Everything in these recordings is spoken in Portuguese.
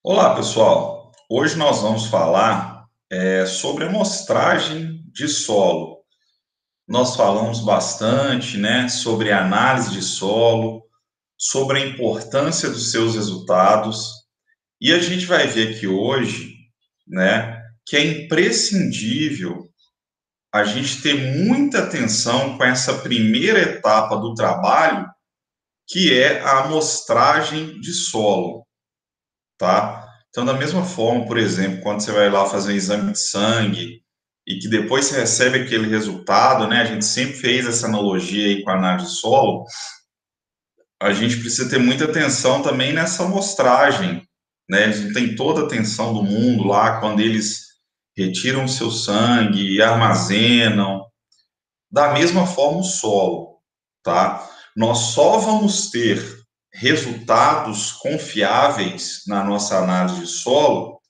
Olá, pessoal. Hoje nós vamos falar sobre amostragem de solo. Nós falamos bastante, né, sobre análise de solo, sobre a importância dos seus resultados, e a gente vai ver aqui hoje, né, que é imprescindível a gente ter muita atenção com essa primeira etapa do trabalho, que é a amostragem de solo. Tá? Então, da mesma forma, por exemplo, quando você vai lá fazer um exame de sangue e que depois você recebe aquele resultado, né? A gente sempre fez essa analogia aí com a análise de solo. A gente precisa ter muita atenção também nessa amostragem, né? Eles não têm toda a atenção do mundo lá quando eles retiram o seu sangue e armazenam. Da mesma forma, o solo, tá? Nós só vamos ter resultados confiáveis na nossa análise de solo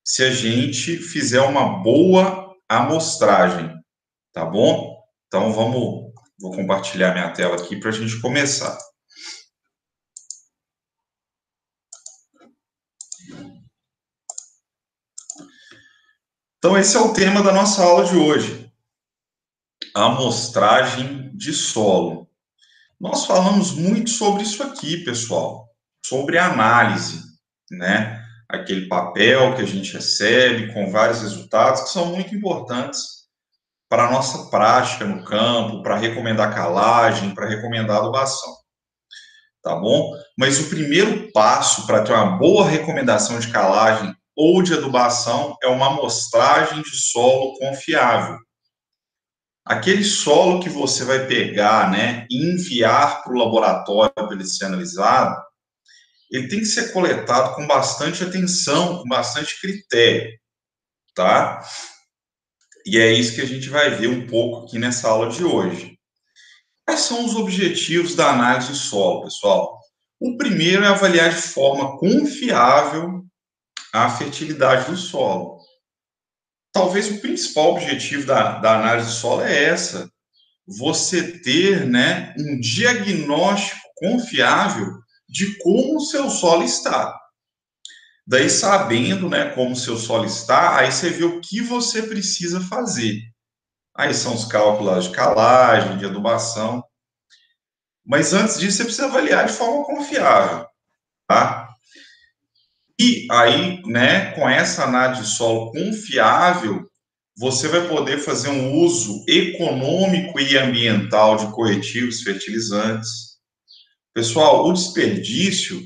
se a gente fizer uma boa amostragem, tá bom? Então vou compartilhar minha tela aqui para a gente começar. Então esse é o tema da nossa aula de hoje, amostragem de solo. Nós falamos muito sobre isso aqui, pessoal, sobre análise, né? Aquele papel que a gente recebe com vários resultados que são muito importantes para a nossa prática no campo, para recomendar calagem, para recomendar adubação, tá bom? Mas o primeiro passo para ter uma boa recomendação de calagem ou de adubação é uma amostragem de solo confiável. Aquele solo que você vai pegar, né, e enviar para o laboratório para ele ser analisado, ele tem que ser coletado com bastante atenção, com bastante critério, tá? E é isso que a gente vai ver um pouco aqui nessa aula de hoje. Quais são os objetivos da análise de solo, pessoal? O primeiro é avaliar de forma confiável a fertilidade do solo. Talvez o principal objetivo da análise de solo é essa, você ter, né, um diagnóstico confiável de como o seu solo está. Daí, sabendo, né, como o seu solo está, aí você vê o que você precisa fazer. Aí são os cálculos de calagem, de adubação. Mas antes disso, você precisa avaliar de forma confiável, tá? E aí, né, com essa análise de solo confiável, você vai poder fazer um uso econômico e ambiental de corretivos fertilizantes. Pessoal, o desperdício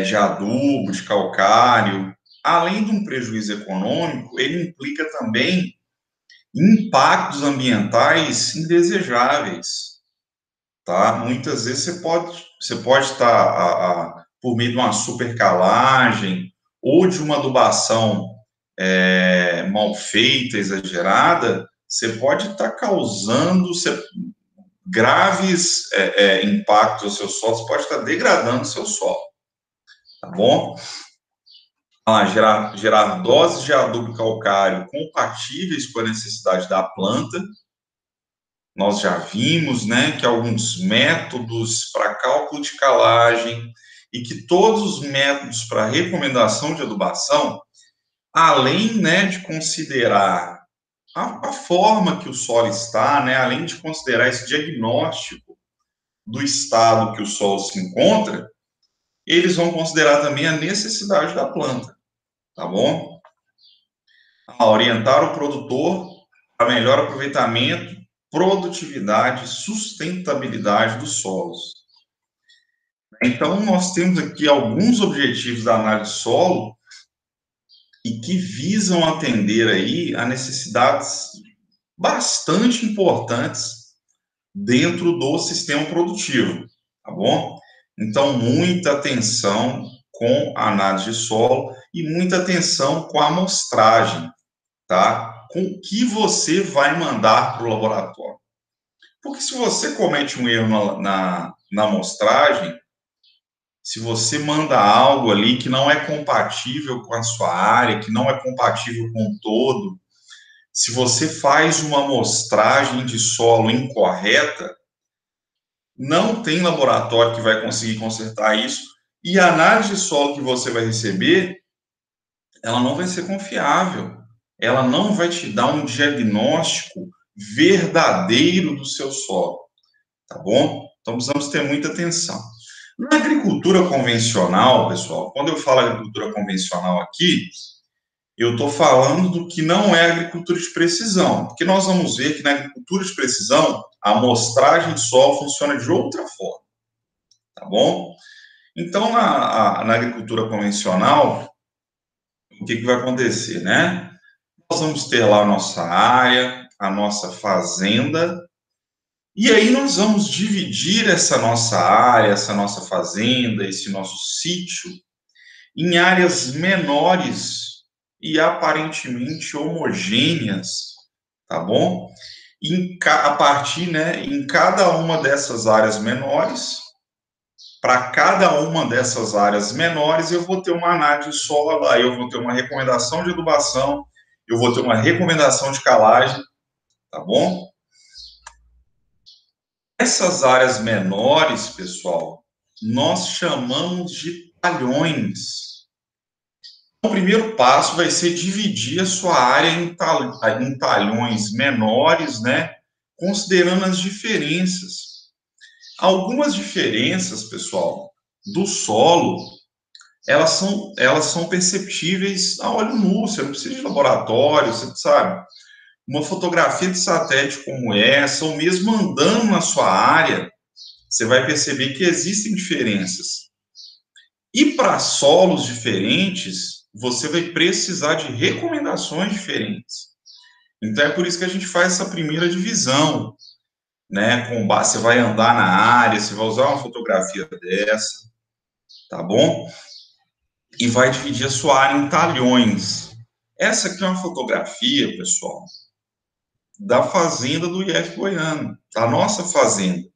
de adubo, de calcário, além de um prejuízo econômico, ele implica também impactos ambientais indesejáveis, tá? Muitas vezes você pode estar, por meio de uma supercalagem ou de uma adubação mal feita, exagerada, você pode estar causando graves impactos ao seu solo, você pode estar degradando o seu solo, tá bom? Gerar doses de adubo calcário compatíveis com a necessidade da planta. Nós já vimos, né, que alguns métodos para cálculo de calagem e que todos os métodos para recomendação de adubação, além, né, de considerar a forma que o solo está, né, além de considerar esse diagnóstico do estado que o solo se encontra, eles vão considerar também a necessidade da planta, tá bom? Orientar o produtor para melhor aproveitamento, produtividade, sustentabilidade dos solos. Então, nós temos aqui alguns objetivos da análise de solo e que visam atender aí a necessidades bastante importantes dentro do sistema produtivo, tá bom? Então, muita atenção com a análise de solo e muita atenção com a amostragem, tá? Com o que você vai mandar para o laboratório. Porque se você comete um erro na amostragem, se você manda algo ali que não é compatível com a sua área, que não é compatível com o todo, se você faz uma amostragem de solo incorreta, não tem laboratório que vai conseguir consertar isso E a análise de solo que você vai receber, ela não vai ser confiável. Ela não vai te dar um diagnóstico verdadeiro do seu solo, tá bom? Então precisamos ter muita atenção. Na agricultura convencional, pessoal, quando eu falo agricultura convencional aqui, eu estou falando do que não é agricultura de precisão, porque nós vamos ver que na agricultura de precisão, a amostragem de solo funciona de outra forma, tá bom? Então, na agricultura convencional, o que vai acontecer, né? Nós vamos ter lá a nossa área, a nossa fazenda, e aí nós vamos dividir essa nossa área, essa nossa fazenda, esse nosso sítio, em áreas menores e aparentemente homogêneas, tá bom? A partir, né, em cada uma dessas áreas menores, para cada uma dessas áreas menores, eu vou ter uma análise de solo, aí eu vou ter uma recomendação de adubação, eu vou ter uma recomendação de calagem, tá bom? Essas áreas menores, pessoal, nós chamamos de talhões. O primeiro passo vai ser dividir a sua área em talhões menores, né? Considerando as diferenças. Algumas diferenças, pessoal, do solo, elas são perceptíveis a olho nu, você não precisa de laboratório, você sabe. Uma fotografia de satélite como essa, ou mesmo andando na sua área, você vai perceber que existem diferenças. E para solos diferentes, você vai precisar de recomendações diferentes. Então é por isso que a gente faz essa primeira divisão, né? Você vai andar na área, você vai usar uma fotografia dessa, tá bom? E vai dividir a sua área em talhões. Essa aqui é uma fotografia, pessoal, da fazenda do IF Goiano, da nossa fazenda.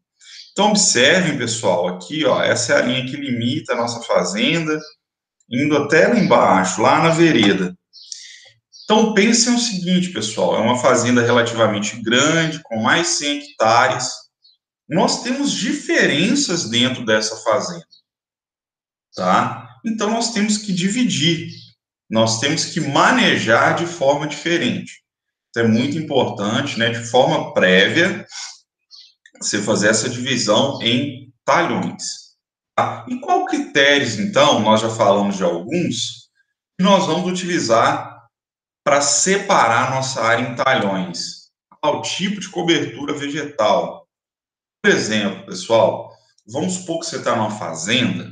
Então observem, pessoal, aqui, ó, essa é a linha que limita a nossa fazenda, indo até lá embaixo, lá na vereda. Então, pensem o seguinte, pessoal, é uma fazenda relativamente grande, com mais 100 hectares. Nós temos diferenças dentro dessa fazenda, tá? Então, nós temos que dividir, nós temos que manejar de forma diferente. Isso é muito importante, né? De forma prévia, você fazer essa divisão em talhões. Tá? E qual critérios, então, nós já falamos de alguns, que nós vamos utilizar para separar nossa área em talhões? O tipo de cobertura vegetal. Por exemplo, pessoal, vamos supor que você está numa fazenda,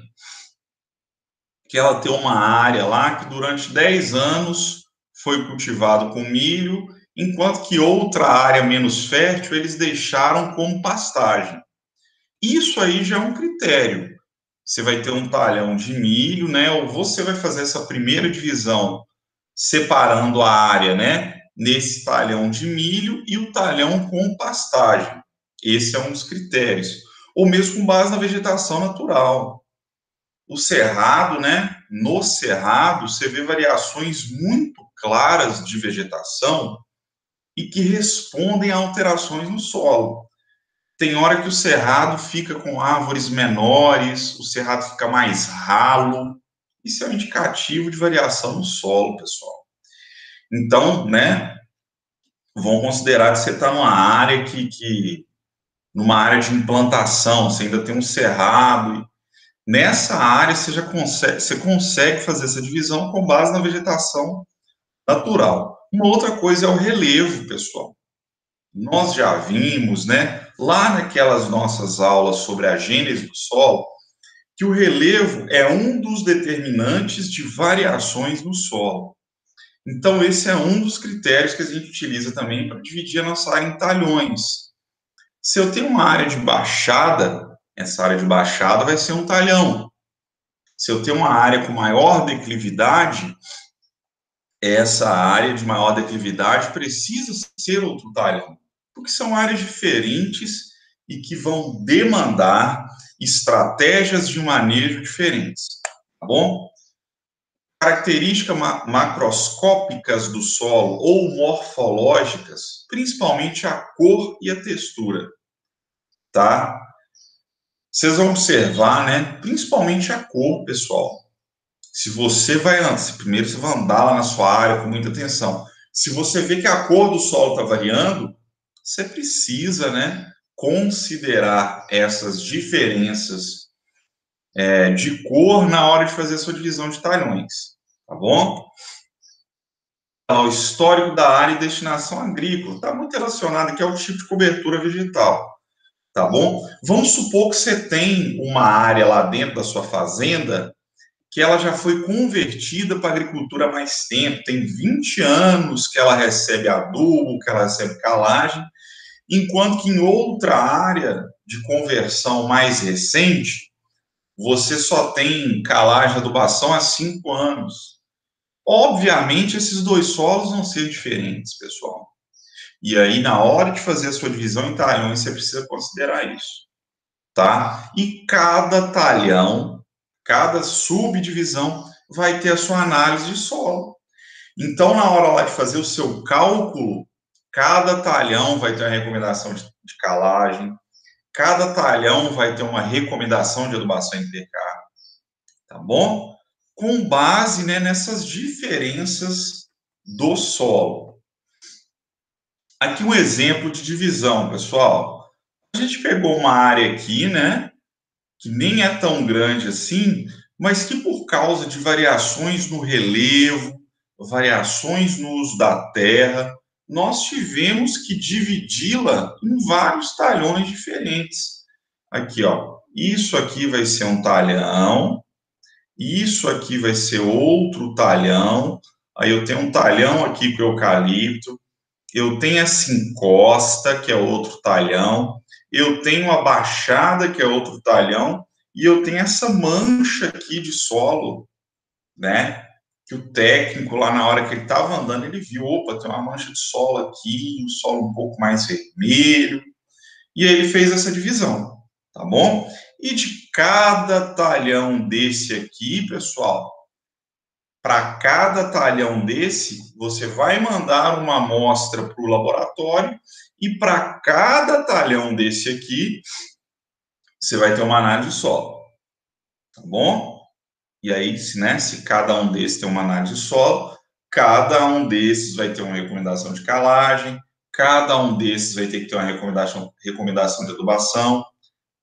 que ela tem uma área lá que durante 10 anos foi cultivado com milho, enquanto que outra área menos fértil eles deixaram como pastagem. Isso aí já é um critério. Você vai ter um talhão de milho, né? Ou você vai fazer essa primeira divisão separando a área, né? Nesse talhão de milho e o talhão com pastagem. Esse é um dos critérios. Ou mesmo com base na vegetação natural. O cerrado, né? No cerrado, você vê variações muito claras de vegetação e que respondem a alterações no solo. Tem hora que o cerrado fica com árvores menores, o cerrado fica mais ralo. Isso é um indicativo de variação no solo, pessoal. Então, né, vão considerar que você está numa área numa área de implantação, você ainda tem um cerrado. Nessa área, você consegue fazer essa divisão com base na vegetação natural. Uma outra coisa é o relevo, pessoal. Nós já vimos, né, lá naquelas nossas aulas sobre a gênese do solo, que o relevo é um dos determinantes de variações no solo. Então, esse é um dos critérios que a gente utiliza também para dividir a nossa área em talhões. Se eu tenho uma área de baixada, essa área de baixada vai ser um talhão. Se eu tenho uma área com maior declividade, essa área de maior declividade precisa ser outro talhão, porque são áreas diferentes e que vão demandar estratégias de manejo diferentes, tá bom? Características macroscópicas do solo ou morfológicas, principalmente a cor e a textura, tá? Vocês vão observar, né, principalmente a cor, pessoal. Se você vai antes, primeiro você vai andar lá na sua área com muita atenção. Se você vê que a cor do solo está variando, você precisa, né, considerar essas diferenças de cor na hora de fazer a sua divisão de talhões, tá bom? O histórico da área e destinação agrícola está muito relacionado aqui ao tipo de cobertura vegetal, tá bom? Vamos supor que você tem uma área lá dentro da sua fazenda que ela já foi convertida para a agricultura há mais tempo, tem 20 anos que ela recebe adubo, que ela recebe calagem, enquanto que em outra área de conversão mais recente, você só tem calagem e adubação há 5 anos. Obviamente, esses dois solos vão ser diferentes, pessoal. E aí, na hora de fazer a sua divisão em talhões, você precisa considerar isso, tá? E cada talhão, cada subdivisão vai ter a sua análise de solo. Então, na hora lá de fazer o seu cálculo, cada talhão vai ter uma recomendação de calagem, cada talhão vai ter uma recomendação de adubação intercalada, tá bom? Com base, né, nessas diferenças do solo. Aqui um exemplo de divisão, pessoal. A gente pegou uma área aqui, né, que nem é tão grande assim, mas que por causa de variações no relevo, variações no uso da terra, nós tivemos que dividi-la em vários talhões diferentes. Aqui, ó, isso aqui vai ser um talhão, isso aqui vai ser outro talhão, aí eu tenho um talhão aqui com eucalipto, eu tenho essa encosta, que é outro talhão, eu tenho a baixada, que é outro talhão, e eu tenho essa mancha aqui de solo, né? Que o técnico, lá na hora que ele estava andando, ele viu, opa, tem uma mancha de solo aqui, um solo um pouco mais vermelho, e aí ele fez essa divisão, tá bom? E de cada talhão desse aqui, pessoal, para cada talhão desse, você vai mandar uma amostra para o laboratório e para cada talhão desse aqui, você vai ter uma análise de solo, tá bom? E aí, né, se cada um desses tem uma análise de solo, cada um desses vai ter uma recomendação de calagem, cada um desses vai ter que ter uma recomendação de adubação,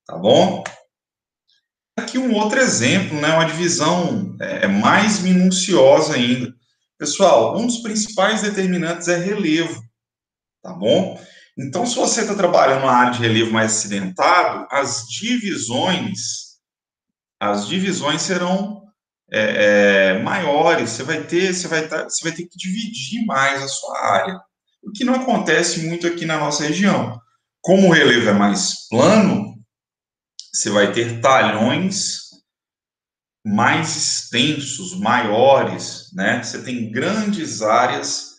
tá bom? Aqui um outro exemplo, né, uma divisão mais minuciosa ainda. Pessoal, um dos principais determinantes é relevo, tá bom? Então, se você está trabalhando numa área de relevo mais acidentado, as divisões serão maiores. Você vai ter que dividir mais a sua área, o que não acontece muito aqui na nossa região. Como o relevo é mais plano, você vai ter talhões mais extensos, maiores, né? Você tem grandes áreas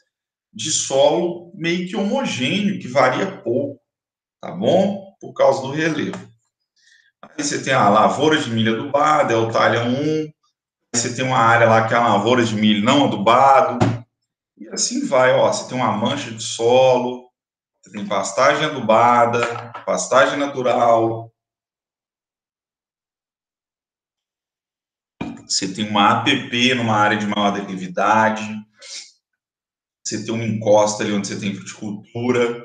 de solo meio que homogêneo, que varia pouco, tá bom? Por causa do relevo. Aí você tem a lavoura de milho adubada, é o talhão 1. Aí você tem uma área lá que é a lavoura de milho não adubado. E assim vai, ó. Você tem uma mancha de solo, você tem pastagem adubada, pastagem natural. Você tem uma APP numa área de maior declividade. Você tem uma encosta ali onde você tem fruticultura.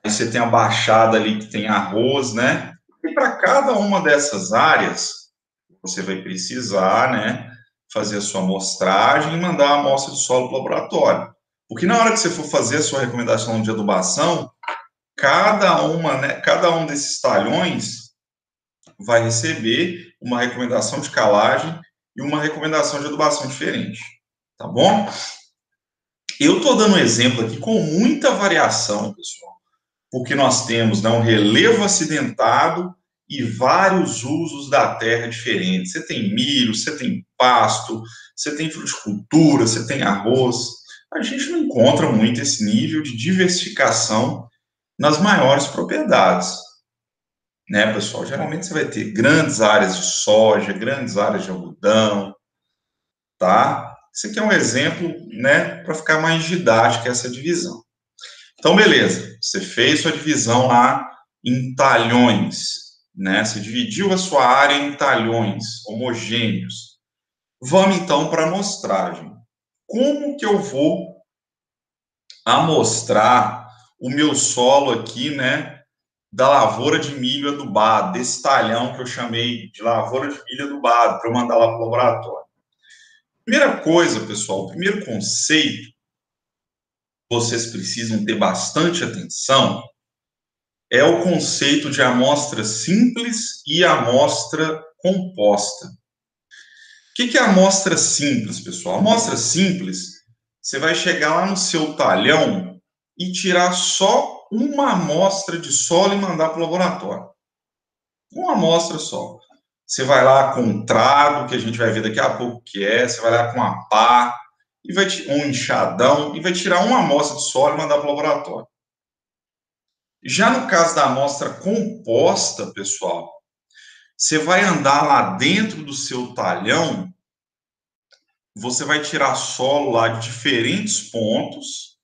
Aí você tem a baixada ali que tem arroz, né? E para cada uma dessas áreas, você vai precisar, né, fazer a sua amostragem e mandar a amostra de solo para o laboratório. Porque na hora que você for fazer a sua recomendação de adubação, cada um desses talhões vai receber uma recomendação de calagem e uma recomendação de adubação diferente, tá bom? Eu estou dando um exemplo aqui com muita variação, pessoal, porque nós temos, né, um relevo acidentado e vários usos da terra diferentes. Você tem milho, você tem pasto, você tem fruticultura, você tem arroz. A gente não encontra muito esse nível de diversificação nas maiores propriedades, né, pessoal? Geralmente você vai ter grandes áreas de soja, grandes áreas de algodão, tá? Esse aqui é um exemplo, né, para ficar mais didática essa divisão. Então, beleza, você fez sua divisão lá em talhões, né? Você dividiu a sua área em talhões homogêneos. Vamos então para a amostragem. Como que eu vou amostrar o meu solo aqui, né, da lavoura de milho adubado, desse talhão que eu chamei de lavoura de milho adubado, para eu mandar lá para o laboratório? Primeira coisa, pessoal, o primeiro conceito que vocês precisam ter bastante atenção é o conceito de amostra simples e amostra composta. O que é amostra simples, pessoal? Amostra simples, você vai chegar lá no seu talhão e tirar só uma amostra de solo e mandar para o laboratório. Uma amostra só. Você vai lá com um trago, que a gente vai ver daqui a pouco o que é, você vai lá com uma pá, e vai um enxadão, e vai tirar uma amostra de solo e mandar para o laboratório. Já no caso da amostra composta, pessoal, você vai andar lá dentro do seu talhão, você vai tirar solo lá de diferentes pontos,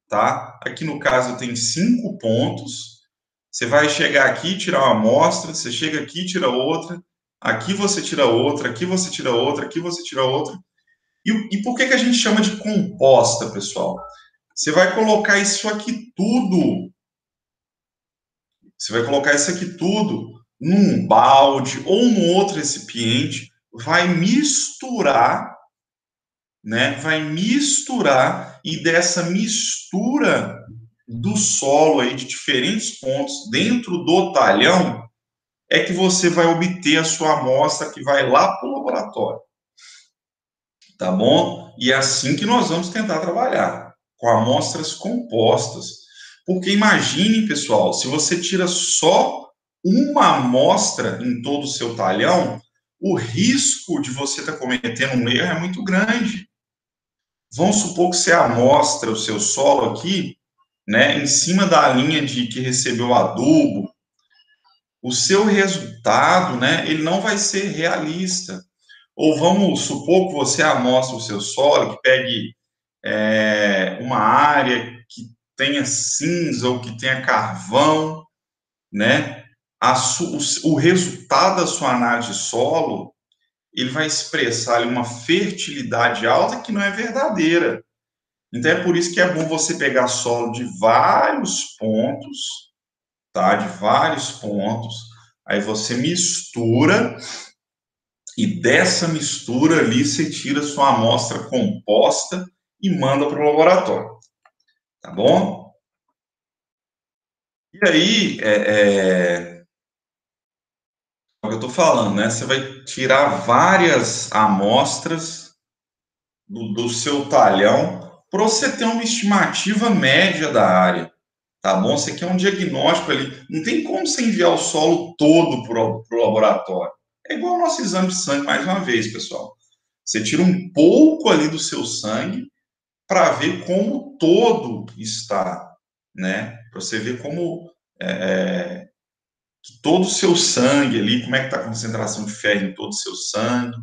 tá? Aqui no caso tem 5 pontos. Você vai chegar aqui, tirar uma amostra, você chega aqui, tira outra, aqui você tira outra, aqui você tira outra, aqui você tira outra. E por que a gente chama de composta, pessoal? Você vai colocar isso aqui tudo, você vai colocar isso aqui tudo num balde ou num outro recipiente, vai misturar, né? Vai misturar, e dessa mistura do solo aí de diferentes pontos dentro do talhão é que você vai obter a sua amostra que vai lá para o laboratório. Tá bom? E é assim que nós vamos tentar trabalhar, com amostras compostas. Porque imagine, pessoal, se você tira só uma amostra em todo o seu talhão, o risco de você estar cometendo um erro é muito grande. Vamos supor que você amostra o seu solo aqui, né, em cima da linha de que recebeu adubo, o seu resultado, né, ele não vai ser realista. Ou vamos supor que você amostra o seu solo, que pegue uma área que tenha cinza ou que tenha carvão, né? O resultado da sua análise de solo, ele vai expressar ali uma fertilidade alta que não é verdadeira. Então é por isso que é bom você pegar solo de vários pontos, tá? De vários pontos. Aí você mistura e dessa mistura ali você tira sua amostra composta e manda para o laboratório, tá bom? E aí, o que eu estou falando, né? Você vai tirar várias amostras do seu talhão para você ter uma estimativa média da área, tá bom? Você quer um diagnóstico ali. Não tem como você enviar o solo todo para o laboratório. É igual ao nosso exame de sangue, mais uma vez, pessoal. Você tira um pouco ali do seu sangue para ver como o todo está, né? Para você ver como que todo o seu sangue ali, como é que está a concentração de ferro em todo o seu sangue,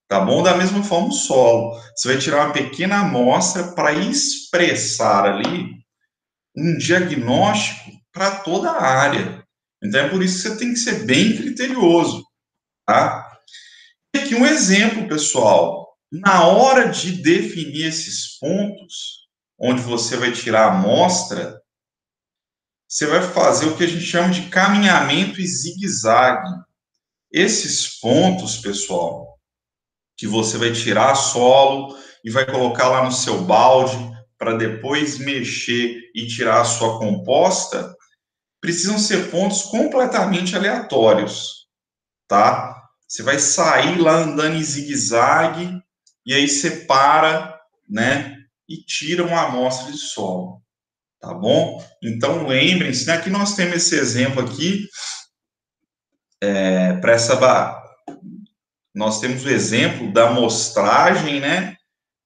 tá bom? Da mesma forma o solo. Você vai tirar uma pequena amostra para expressar ali um diagnóstico para toda a área. Então é por isso que você tem que ser bem criterioso, tá? E aqui um exemplo, pessoal. Na hora de definir esses pontos, onde você vai tirar a amostra, você vai fazer o que a gente chama de caminhamento e zigue-zague. Esses pontos, pessoal, que você vai tirar solo e vai colocar lá no seu balde para depois mexer e tirar a sua composta, precisam ser pontos completamente aleatórios, tá? Você vai sair lá andando em zigue-zague e aí separa, né? E tira uma amostra de solo, tá bom? Então lembrem-se, né? Aqui nós temos esse exemplo aqui para essa nós temos o exemplo da amostragem, né,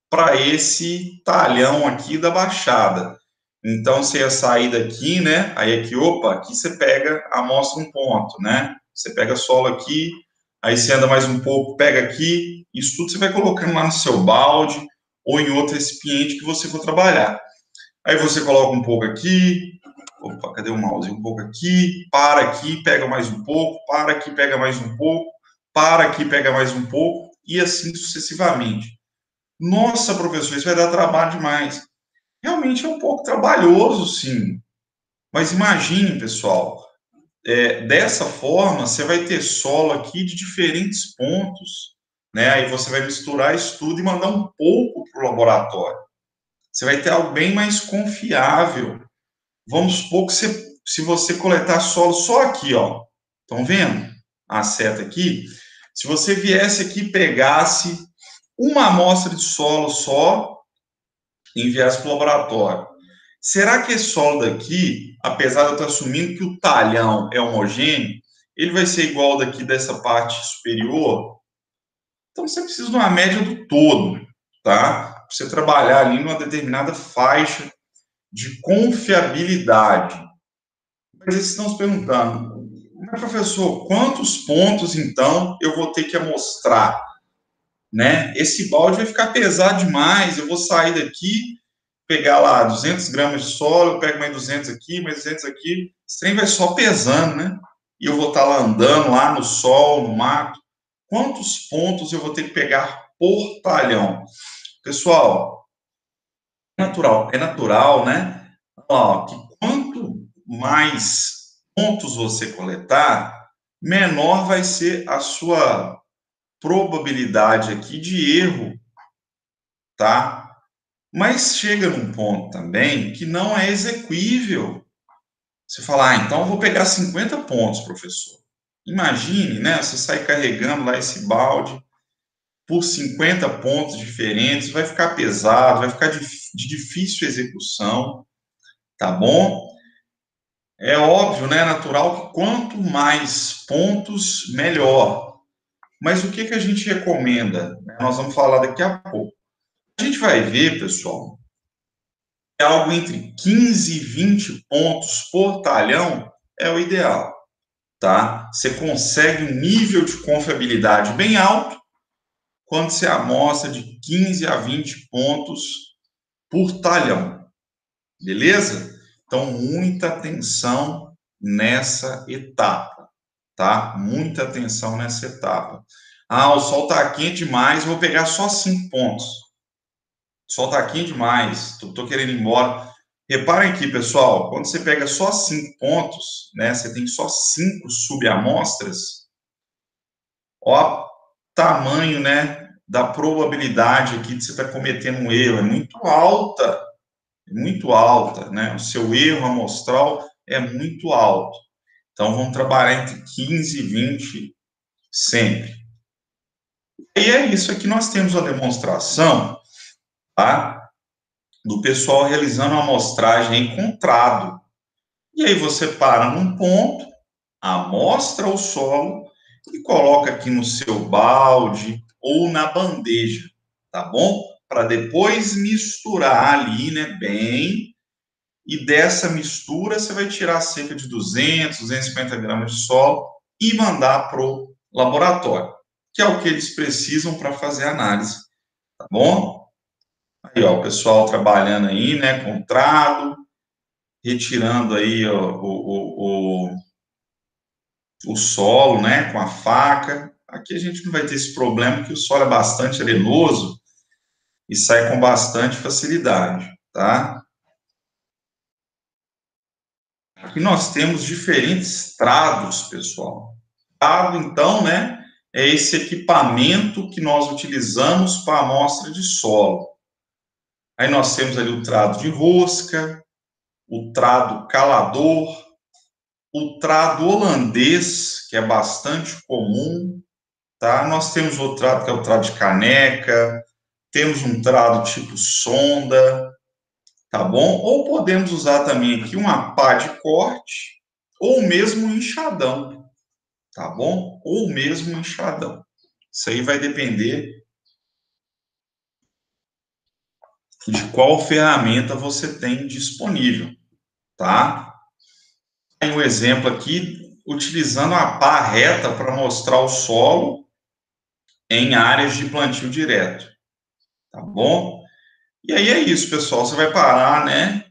para esse talhão aqui da baixada. Então, você ia sair daqui, né, aí aqui, opa, aqui você pega, amostra um ponto, né, você pega solo aqui, aí você anda mais um pouco, pega aqui, isso tudo você vai colocando lá no seu balde ou em outro recipiente que você for trabalhar. Aí você coloca um pouco aqui, Opa, cadê o mouse? Um pouco aqui, para aqui, pega mais um pouco, para aqui, pega mais um pouco, para aqui, pega mais um pouco, e assim sucessivamente. Nossa, professor, isso vai dar trabalho demais. Realmente é um pouco trabalhoso, sim. Mas imagine, pessoal, dessa forma, você vai ter solo aqui de diferentes pontos, né? Aí você vai misturar isso tudo e mandar um pouco para o laboratório. Você vai ter algo bem mais confiável. Vamos supor que se você coletar solo só aqui, ó. Estão vendo a seta aqui? Se você viesse aqui e pegasse uma amostra de solo só e enviasse para o laboratório, será que esse solo daqui, apesar de eu estar assumindo que o talhão é homogêneo, ele vai ser igual daqui dessa parte superior? Então você precisa de uma média do todo, tá? Para você trabalhar ali numa determinada faixa de confiabilidade. Mas eles estão se perguntando, mas professor, quantos pontos então eu vou ter que amostrar? Né? Esse balde vai ficar pesado demais, eu vou sair daqui, pegar lá 200 gramas de solo, eu pego mais 200 aqui, mais 200 aqui, esse trem vai só pesando, né? E eu vou estar lá andando lá no sol, no mato. Quantos pontos eu vou ter que pegar por talhão? Pessoal, é natural, né? Ó, que quanto mais pontos você coletar, menor vai ser a sua probabilidade aqui de erro, tá? Mas chega num ponto também que não é exequível. Você fala, então eu vou pegar 50 pontos, professor. Imagine, né? Você sai carregando lá esse balde por 50 pontos diferentes, vai ficar pesado, vai ficar de difícil execução, tá bom? É óbvio, né? É natural que quanto mais pontos, melhor. Mas o que a gente recomenda? Nós vamos falar daqui a pouco. A gente vai ver, pessoal, é algo entre 15 e 20 pontos por talhão é o ideal, tá? Você consegue um nível de confiabilidade bem alto quando você amostra de 15 a 20 pontos por talhão, beleza? Então, muita atenção nessa etapa, tá? Muita atenção nessa etapa. Ah, o sol está quente demais, eu vou pegar só 5 pontos. O sol está quente demais, estou querendo ir embora. Reparem aqui, pessoal, quando você pega só 5 pontos, né, você tem só 5 subamostras, ó, o tamanho, né, da probabilidade aqui de você estar cometendo um erro, é muito alta, né, o seu erro amostral é muito alto. Então, vamos trabalhar entre 15 e 20 sempre. E é isso aqui, nós temos a demonstração, tá, do pessoal realizando uma amostragem em contrado. E aí você para num ponto, amostra o solo e coloca aqui no seu balde ou na bandeja, tá bom? Para depois misturar ali, né, bem. E dessa mistura você vai tirar cerca de 200, 250 gramas de solo e mandar para o laboratório, que é o que eles precisam para fazer a análise, tá bom? Aí, ó, o pessoal trabalhando aí, né, com trado, retirando aí ó, o solo, né, com a faca. Aqui a gente não vai ter esse problema, porque o solo é bastante arenoso e sai com bastante facilidade, tá? Aqui nós temos diferentes trados, pessoal. Trado, então, né, é esse equipamento que nós utilizamos para amostra de solo. Aí nós temos ali o trado de rosca, o trado calador, o trado holandês, que é bastante comum, tá? Nós temos outro trado que é o trado de caneca, temos um trado tipo sonda, tá bom? Ou podemos usar também aqui uma pá de corte, ou mesmo um enxadão, tá bom? Ou mesmo um enxadão. Isso aí vai depender de qual ferramenta você tem disponível, tá? Tem um exemplo aqui, utilizando a pá reta para mostrar o solo em áreas de plantio direto, tá bom? E aí é isso, pessoal. Você vai parar, né?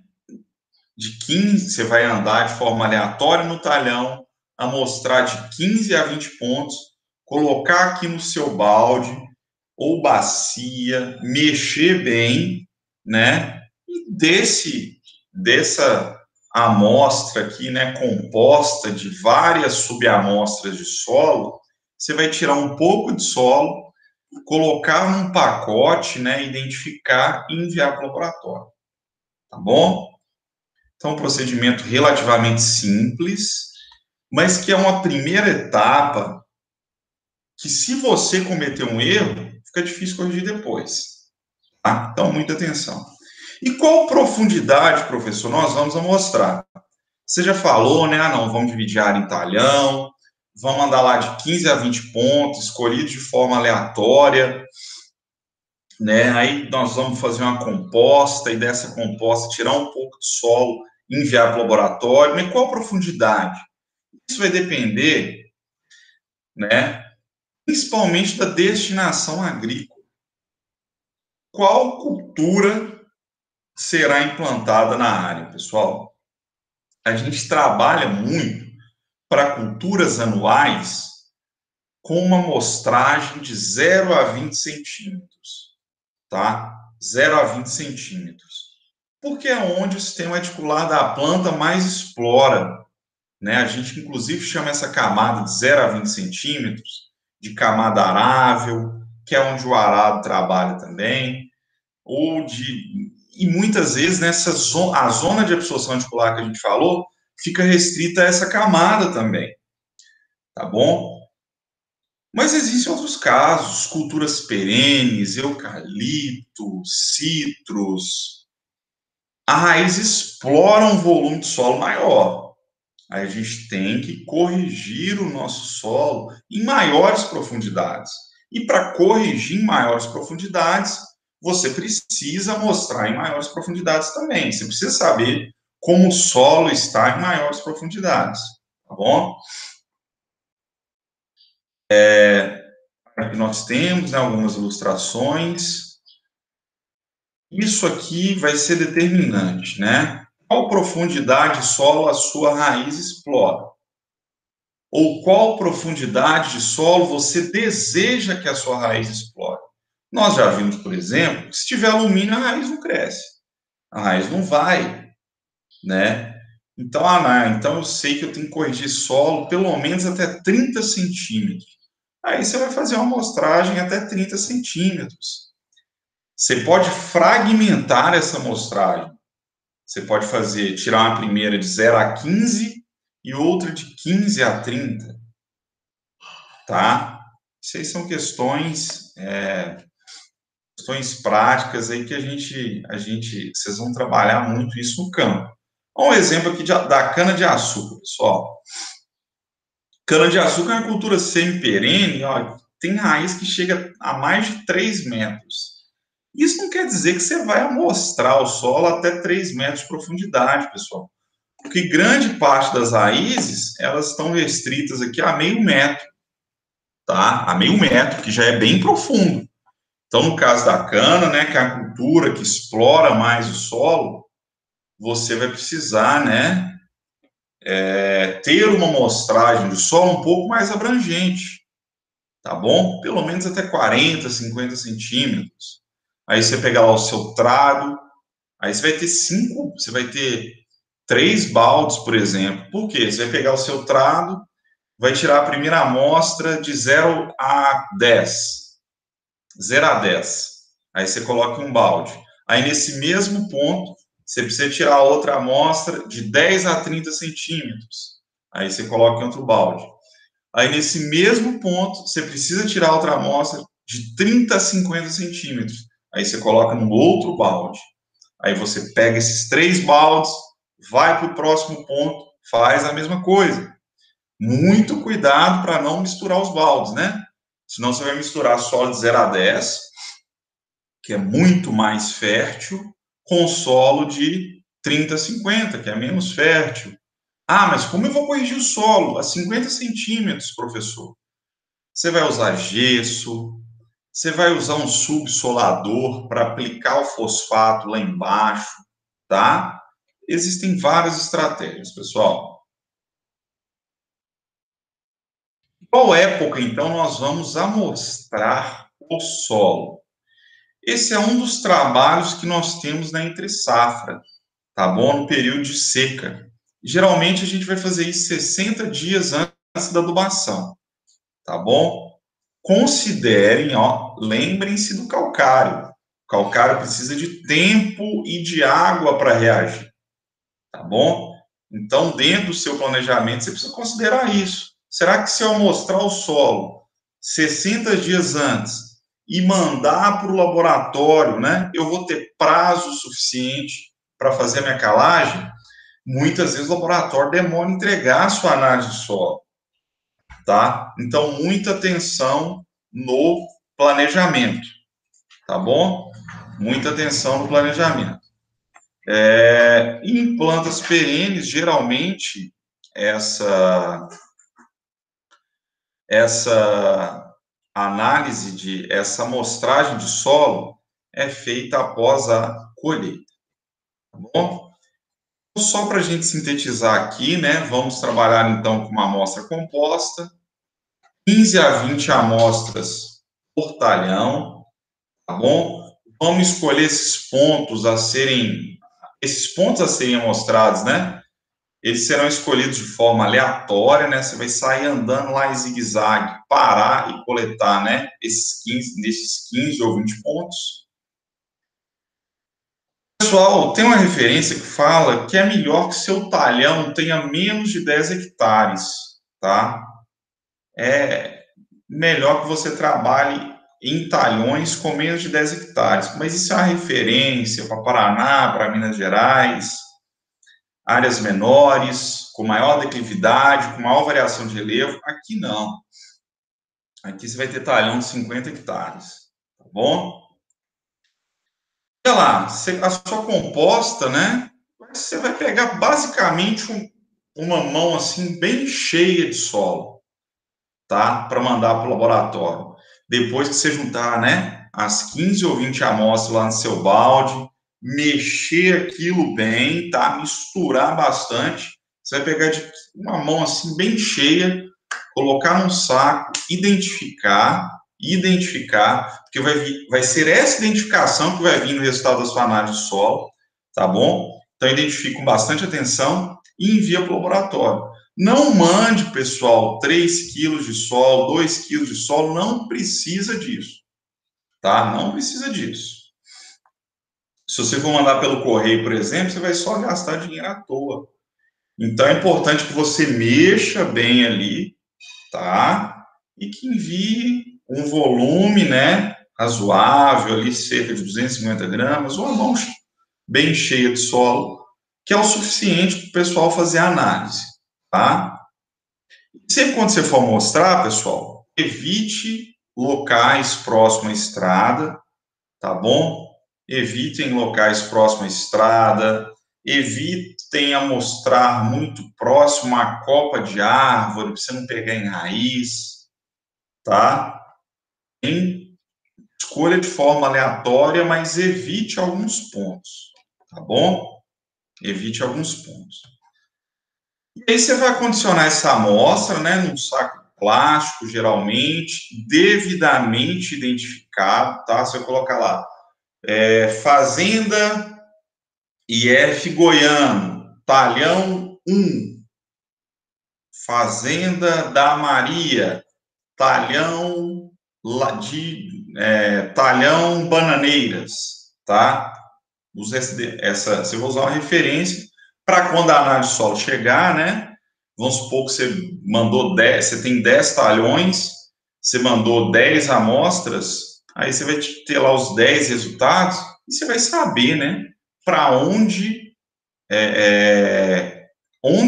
de 15, você vai andar de forma aleatória no talhão, amostrar de 15 a 20 pontos, colocar aqui no seu balde ou bacia, mexer bem, né? E dessa amostra aqui, né, composta de várias subamostras de solo, você vai tirar um pouco de solo, colocar num pacote, né, identificar e enviar para o laboratório, tá bom? Então, um procedimento relativamente simples, mas que é uma primeira etapa que, se você cometer um erro, fica difícil corrigir depois, tá? Então, muita atenção. E qual profundidade, professor, nós vamos mostrar? Você já falou, né? Ah, não, vamos dividir a área em talhão, vamos andar lá de 15 a 20 pontos, escolhidos de forma aleatória, né? Aí nós vamos fazer uma composta e dessa composta tirar um pouco de solo, enviar para o laboratório. Mas qual profundidade? Isso vai depender, né? Principalmente da destinação agrícola. Qual cultura será implantada na área, pessoal? A gente trabalha muito para culturas anuais com uma amostragem de 0 a 20 centímetros, tá? 0 a 20 centímetros. Porque é onde o sistema reticular da planta mais explora, né? A gente, inclusive, chama essa camada de 0 a 20 centímetros de camada arável, que é onde o arado trabalha também, ou de... E muitas vezes, a zona de absorção reticular que a gente falou, fica restrita a essa camada também, tá bom? Mas existem outros casos, culturas perenes, eucalipto, citros. A raiz explora um volume de solo maior. Aí a gente tem que corrigir o nosso solo em maiores profundidades. E para corrigir em maiores profundidades, você precisa mostrar em maiores profundidades também. Você precisa saber como o solo está em maiores profundidades, tá bom? Aqui nós temos, né, algumas ilustrações. Isso aqui vai ser determinante, né? Qual profundidade de solo a sua raiz explora? Ou qual profundidade de solo você deseja que a sua raiz explore? Nós já vimos, por exemplo, que se tiver alumínio, a raiz não cresce. A raiz não vai, né? Então, então eu sei que eu tenho que corrigir solo pelo menos até 30 centímetros. Aí você vai fazer uma amostragem até 30 centímetros. Você pode fragmentar essa amostragem. Você pode tirar uma primeira de 0 a 15 e outra de 15 a 30, tá? Isso aí são questões práticas aí que vocês vão trabalhar muito isso no campo. Um exemplo aqui da cana-de-açúcar, pessoal. Cana-de-açúcar é uma cultura semi-perene, ó, tem raiz que chega a mais de 3 metros. Isso não quer dizer que você vai amostrar o solo até 3 metros de profundidade, pessoal. Porque grande parte das raízes, elas estão restritas aqui a meio metro, tá? A meio metro, que já é bem profundo. Então, no caso da cana, né, que é a cultura que explora mais o solo, você vai precisar, né, ter uma amostragem de solo um pouco mais abrangente, tá bom? Pelo menos até 40, 50 centímetros. Aí você pega lá o seu trado, aí você vai ter 3 baldes, por exemplo. Por quê? Você vai pegar o seu trado, vai tirar a primeira amostra de 0 a 10. 0 a 10. Aí você coloca um balde. Aí nesse mesmo ponto, você precisa tirar outra amostra de 10 a 30 centímetros. Aí você coloca em outro balde. Aí nesse mesmo ponto, você precisa tirar outra amostra de 30 a 50 centímetros. Aí você coloca no outro balde. Aí você pega esses 3 baldes, vai para o próximo ponto, faz a mesma coisa. Muito cuidado para não misturar os baldes, né? Senão você vai misturar solo de 0 a 10, que é muito mais fértil, com solo de 30 a 50, que é menos fértil. Ah, mas como eu vou corrigir o solo a 50 centímetros, professor? Você vai usar gesso, você vai usar um subsolador para aplicar o fosfato lá embaixo, tá? existem várias estratégias, pessoal. Qual época, então, nós vamos amostrar o solo? Esse é um dos trabalhos que nós temos na entre-safra, tá bom? No período de seca. Geralmente a gente vai fazer isso 60 dias antes da adubação, tá bom? Considerem, ó, lembrem-se do calcário. O calcário precisa de tempo e de água para reagir, tá bom? Então, dentro do seu planejamento, você precisa considerar isso. Será que se eu mostrar o solo 60 dias antes e mandar para o laboratório, né, eu vou ter prazo suficiente para fazer a minha calagem? Muitas vezes o laboratório demora em entregar a sua análise de solo, tá? Então, muita atenção no planejamento, tá bom? Muita atenção no planejamento. Em plantas perenes, geralmente, essa análise essa amostragem de solo é feita após a colheita, tá bom? Só para a gente sintetizar aqui, né, vamos trabalhar então com uma amostra composta, 15 a 20 amostras por talhão, tá bom? Vamos escolher esses pontos a serem amostrados, né? Eles serão escolhidos de forma aleatória, né? Você vai sair andando lá em zigue-zague, parar e coletar, né? Desses 15 ou 20 pontos. Pessoal, tem uma referência que fala que é melhor que seu talhão tenha menos de 10 hectares, tá? É melhor que você trabalhe em talhões com menos de 10 hectares. Mas isso é uma referência para Paraná, para Minas Gerais, áreas menores, com maior declividade, com maior variação de relevo. Aqui não. Aqui você vai ter talhão de 50 hectares, tá bom? Olha lá, a sua composta, né? Você vai pegar basicamente uma mão assim bem cheia de solo, tá? Para mandar para o laboratório. Depois que você juntar, né, as 15 ou 20 amostras lá no seu balde, mexer aquilo bem, tá? Misturar bastante. Você vai pegar de uma mão assim bem cheia, colocar num saco, identificar, porque vai ser essa identificação que vai vir no resultado da sua análise de solo, tá bom? Então, identifique com bastante atenção e envia para o laboratório. Não mande, pessoal, 3 quilos de solo, 2 quilos de solo, não precisa disso, tá? Não precisa disso. Se você for mandar pelo correio, por exemplo, você vai só gastar dinheiro à toa. Então, é importante que você mexa bem ali, tá? E que envie um volume, né, razoável, ali, cerca de 250 gramas, ou uma mão bem cheia de solo, que é o suficiente para o pessoal fazer a análise, tá? Sempre quando você for mostrar, pessoal, evite locais próximos à estrada, tá bom? Evitem locais próximos à estrada, evitem amostrar muito próximo à copa de árvore, para você não pegar em raiz, tá? Escolha de forma aleatória, mas evite alguns pontos, tá bom? Evite alguns pontos. E aí você vai condicionar essa amostra, né, num saco plástico, geralmente, devidamente identificado, tá? Você vai colocar lá, Fazenda IF Goiano, talhão 1, Fazenda da Maria, talhão talhão Bananeiras, tá? Você vai usar uma referência para quando a análise de solo chegar, né? Vamos supor que você mandou 10, você tem 10 talhões, você mandou 10 amostras, aí você vai ter lá os 10 resultados e você vai saber, né? Para onde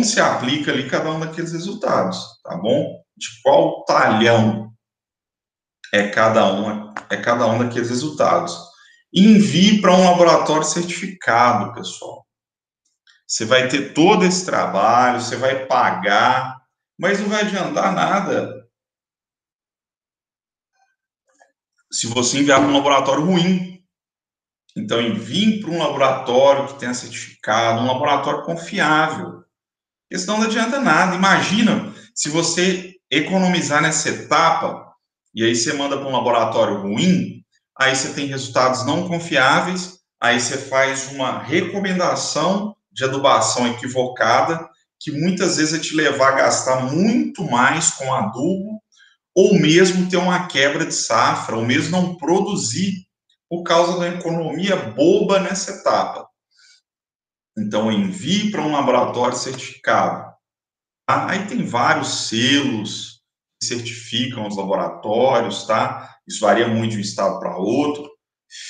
se aplica ali cada um daqueles resultados, tá bom? De qual talhão cada um daqueles resultados. Envie para um laboratório certificado, pessoal. Você vai ter todo esse trabalho, você vai pagar, mas não vai adiantar nada se você enviar para um laboratório ruim. Então, envie para um laboratório que tenha certificado, um laboratório confiável. Porque senão não adianta nada. Imagina se você economizar nessa etapa e aí você manda para um laboratório ruim, aí você tem resultados não confiáveis, aí você faz uma recomendação de adubação equivocada, que muitas vezes vai te levar a gastar muito mais com adubo, ou mesmo ter uma quebra de safra, ou mesmo não produzir por causa da economia boba nessa etapa. Então, envie para um laboratório certificado. Aí tem vários selos que certificam os laboratórios, tá? Isso varia muito de um estado para outro.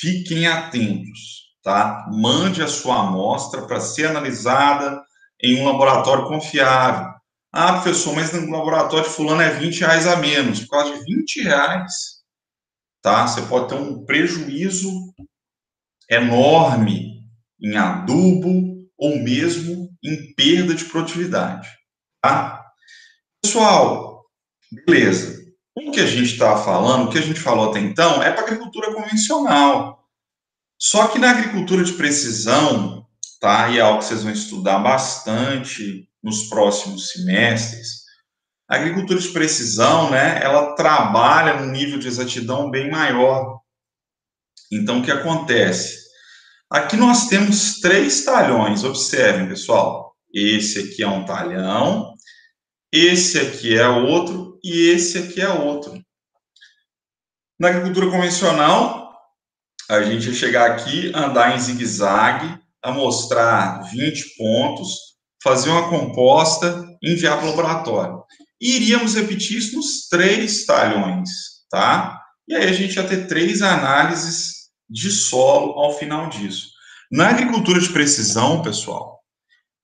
Fiquem atentos, tá? Mande a sua amostra para ser analisada em um laboratório confiável. Ah, professor, mas no laboratório de fulano é R$ 20 a menos. Por causa de R$ 20, tá? Você pode ter um prejuízo enorme em adubo ou mesmo em perda de produtividade, tá? Pessoal, beleza. O que a gente está falando, o que a gente falou até então, é para agricultura convencional. Só que na agricultura de precisão, tá? E é algo que vocês vão estudar bastante nos próximos semestres. A agricultura de precisão, né? Ela trabalha num nível de exatidão bem maior. Então, o que acontece? Aqui nós temos 3 talhões. Observem, pessoal. Esse aqui é um talhão, esse aqui é outro e esse aqui é outro. Na agricultura convencional, a gente ia chegar aqui, andar em zigue-zague, amostrar 20 pontos, fazer uma composta e enviar para o laboratório. E iríamos repetir isso nos 3 talhões, tá? E aí a gente ia ter 3 análises de solo ao final disso. Na agricultura de precisão, pessoal,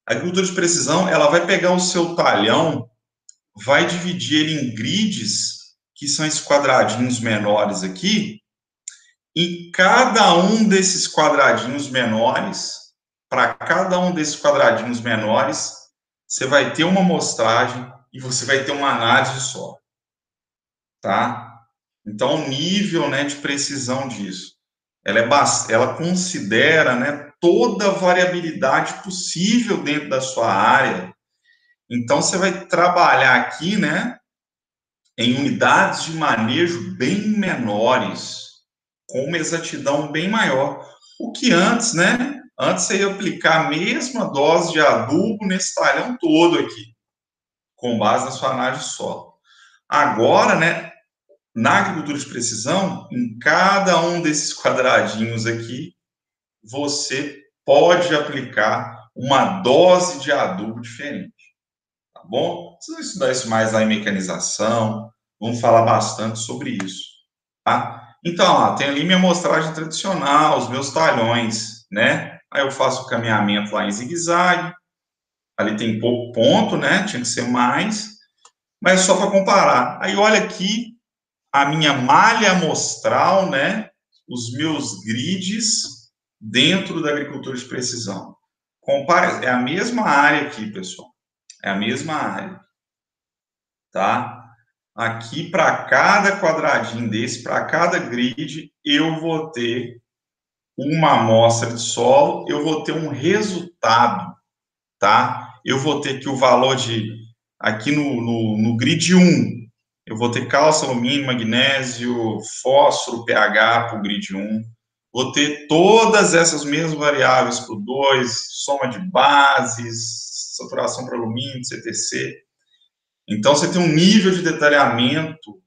a agricultura de precisão, ela vai pegar o seu talhão, vai dividir ele em grids, que são esses quadradinhos menores aqui, e cada um desses quadradinhos menores, para cada um desses quadradinhos menores, você vai ter uma amostragem e você vai ter uma análise só, tá? Então, o nível, né, de precisão disso, ela considera, né, toda a variabilidade possível dentro da sua área. Então, você vai trabalhar aqui, né, em unidades de manejo bem menores, com uma exatidão bem maior. O que antes, né? Antes você ia aplicar a mesma dose de adubo nesse talhão todo aqui, com base na sua análise de solo. Agora, né, na agricultura de precisão, em cada um desses quadradinhos aqui, você pode aplicar uma dose de adubo diferente, tá bom? Vocês vão estudar isso mais lá em mecanização, vamos falar bastante sobre isso, tá? Então, ó, tem ali minha amostragem tradicional, os meus talhões, né? Aí eu faço o caminhamento lá em zigue-zague, ali tem pouco ponto, né? Tinha que ser mais, mas só para comparar. Aí olha aqui a minha malha amostral, né? Os meus grids dentro da agricultura de precisão. Compare, é a mesma área aqui, pessoal. É a mesma área, tá? Aqui, para cada quadradinho desse, para cada grid, eu vou ter uma amostra de solo, eu vou ter um resultado, tá? Eu vou ter que o valor de, aqui no grid 1, eu vou ter cálcio, alumínio, magnésio, fósforo, pH para o grid 1. Vou ter todas essas mesmas variáveis para o 2, soma de bases, saturação para alumínio, CTC. Então, você tem um nível de detalhamento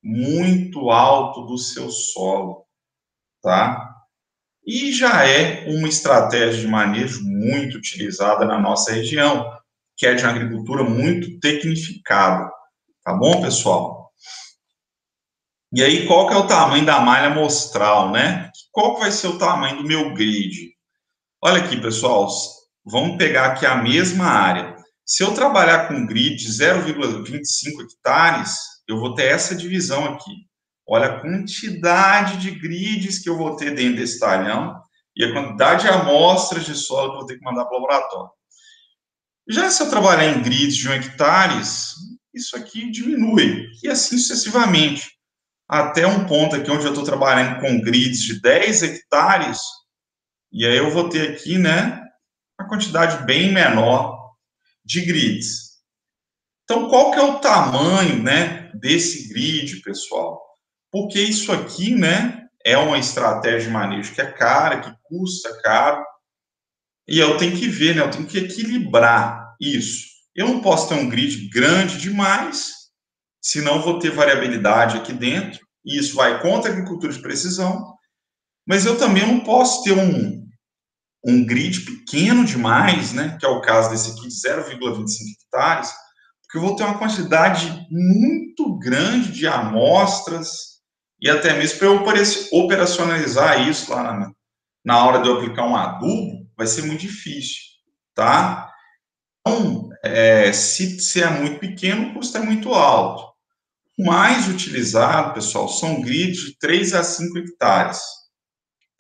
muito alto do seu solo, tá? E já é uma estratégia de manejo muito utilizada na nossa região, que é de uma agricultura muito tecnificada, tá bom, pessoal? E aí, qual que é o tamanho da malha amostral, né? Qual que vai ser o tamanho do meu grid? Olha aqui, pessoal, vamos pegar aqui a mesma área. Se eu trabalhar com grid de 0,25 hectares, eu vou ter essa divisão aqui. Olha a quantidade de grids que eu vou ter dentro desse talhão e a quantidade de amostras de solo que eu vou ter que mandar para o laboratório. Já se eu trabalhar em grids de 1 hectare, isso aqui diminui, e assim sucessivamente. Até um ponto aqui onde eu estou trabalhando com grids de 10 hectares, E aí eu vou ter aqui, né, uma quantidade bem menor de grids. Então, qual que é o tamanho, né, desse grid, pessoal? Porque isso aqui, né, é uma estratégia de manejo que é cara, que custa caro, e eu tenho que ver, né, eu tenho que equilibrar isso. Eu não posso ter um grid grande demais, senão vou ter variabilidade aqui dentro, e isso vai contra a agricultura de precisão, mas eu também não posso ter um grid pequeno demais, né, que é o caso desse aqui de 0,25 hectares, porque eu vou ter uma quantidade muito grande de amostras e até mesmo para eu operacionalizar isso lá na hora de eu aplicar um adubo, vai ser muito difícil, tá? Então, se é muito pequeno, o custo é muito alto. O mais utilizado, pessoal, são grids de 3 a 5 hectares,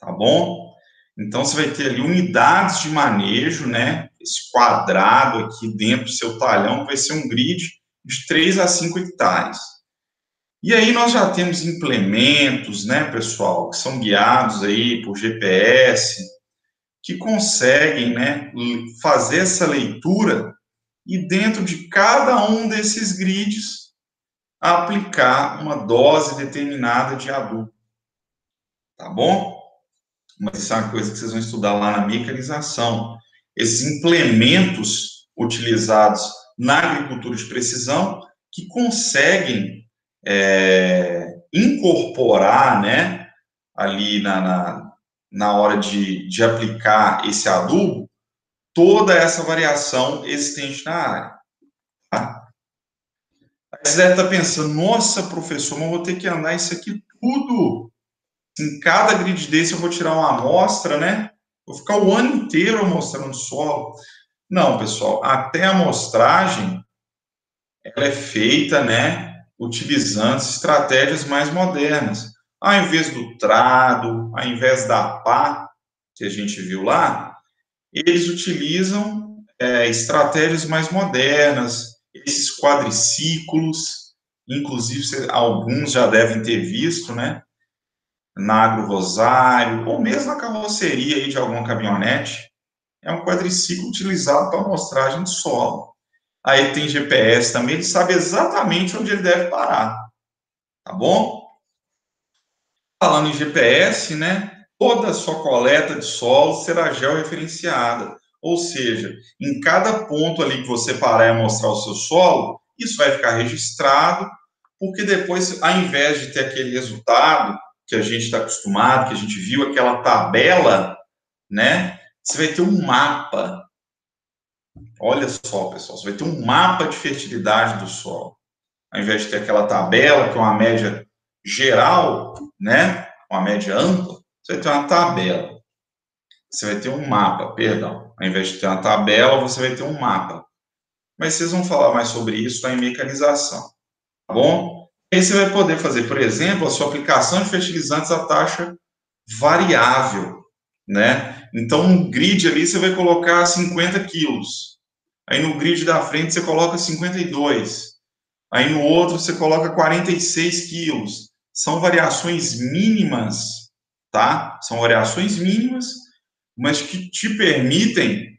tá bom? Então, você vai ter ali unidades de manejo, né? Esse quadrado aqui dentro do seu talhão vai ser um grid de 3 a 5 hectares. E aí nós já temos implementos, né, pessoal, que são guiados aí por GPS, que conseguem, né, fazer essa leitura e dentro de cada um desses grids aplicar uma dose determinada de adubo, tá bom? Mas isso é uma coisa que vocês vão estudar lá na mecanização. Esses implementos utilizados na agricultura de precisão que conseguem incorporar, né, ali na hora de aplicar esse adubo, toda essa variação existente na área. Tá? Aí você deve estar pensando, nossa, professor, mas eu vou ter que andar isso aqui tudo. Em cada grid desse eu vou tirar uma amostra, né? Vou ficar o ano inteiro amostrando o solo. Não, pessoal, até a amostragem ela é feita, né, utilizando estratégias mais modernas. Ao invés do trado, ao invés da pá, que a gente viu lá, eles utilizam estratégias mais modernas, esses quadriciclos, inclusive alguns já devem ter visto, né, na Agro Rosário, ou mesmo na carroceria aí de alguma caminhonete, é um quadriciclo utilizado para amostragem de solo. Aí tem GPS também, ele sabe exatamente onde ele deve parar, tá bom? Falando em GPS, né, toda a sua coleta de solo será georreferenciada, ou seja, em cada ponto ali que você parar e mostrar o seu solo, isso vai ficar registrado, porque depois, ao invés de ter aquele resultado que a gente está acostumado, que a gente viu aquela tabela, né, você vai ter um mapa. Olha só, pessoal, você vai ter um mapa de fertilidade do solo. Ao invés de ter aquela tabela, que é uma média geral, né, uma média ampla, você vai ter uma tabela. Você vai ter um mapa, perdão. Ao invés de ter uma tabela, você vai ter um mapa. Mas vocês vão falar mais sobre isso lá em mecanização, tá bom? Aí você vai poder fazer, por exemplo, a sua aplicação de fertilizantes a taxa variável, né? Então, no grid ali, você vai colocar 50 quilos. Aí no grid da frente, você coloca 52. Aí no outro, você coloca 46 quilos. São variações mínimas, tá? São variações mínimas, mas que te permitem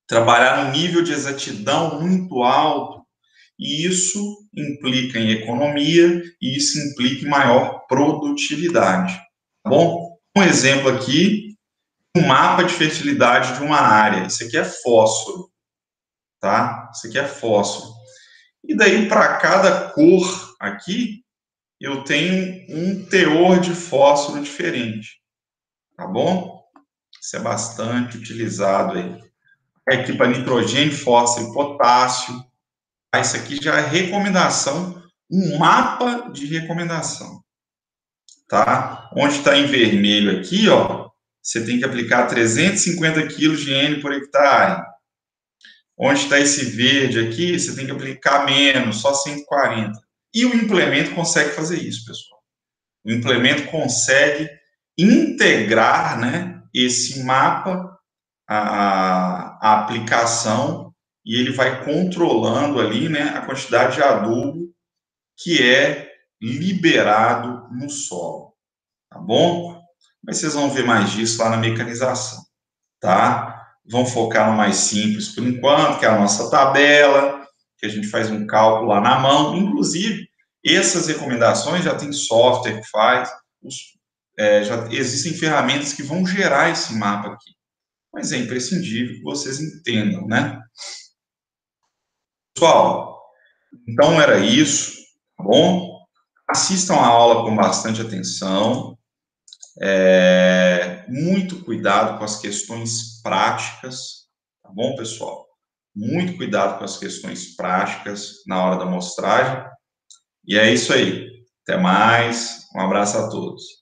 trabalhar num nível de exatidão muito alto. E isso implica em economia e isso implica em maior produtividade. Tá bom? Um exemplo aqui, um mapa de fertilidade de uma área. Isso aqui é fósforo, tá? Isso aqui é fósforo. E daí, para cada cor aqui, eu tenho um teor de fósforo diferente, tá bom? Isso é bastante utilizado aí. Aqui para nitrogênio, fósforo e potássio. Isso aqui já é recomendação, um mapa de recomendação, tá? Onde está em vermelho aqui, ó, você tem que aplicar 350 quilos de N por hectare. Onde está esse verde aqui, você tem que aplicar menos, só 140. E o implemento consegue fazer isso, pessoal. O implemento consegue integrar, né, esse mapa à aplicação e ele vai controlando ali, né, a quantidade de adubo que é liberado no solo, tá bom? mas vocês vão ver mais disso lá na mecanização, tá? Vamos focar no mais simples por enquanto, que é a nossa tabela, que a gente faz um cálculo lá na mão. Inclusive, essas recomendações já tem software que faz, já existem ferramentas que vão gerar esse mapa aqui. Mas é imprescindível que vocês entendam, né? Pessoal, então era isso, tá bom? Assistam a aula com bastante atenção, muito cuidado com as questões práticas, tá bom, pessoal? Muito cuidado com as questões práticas na hora da amostragem. E é isso aí. Até mais. Um abraço a todos.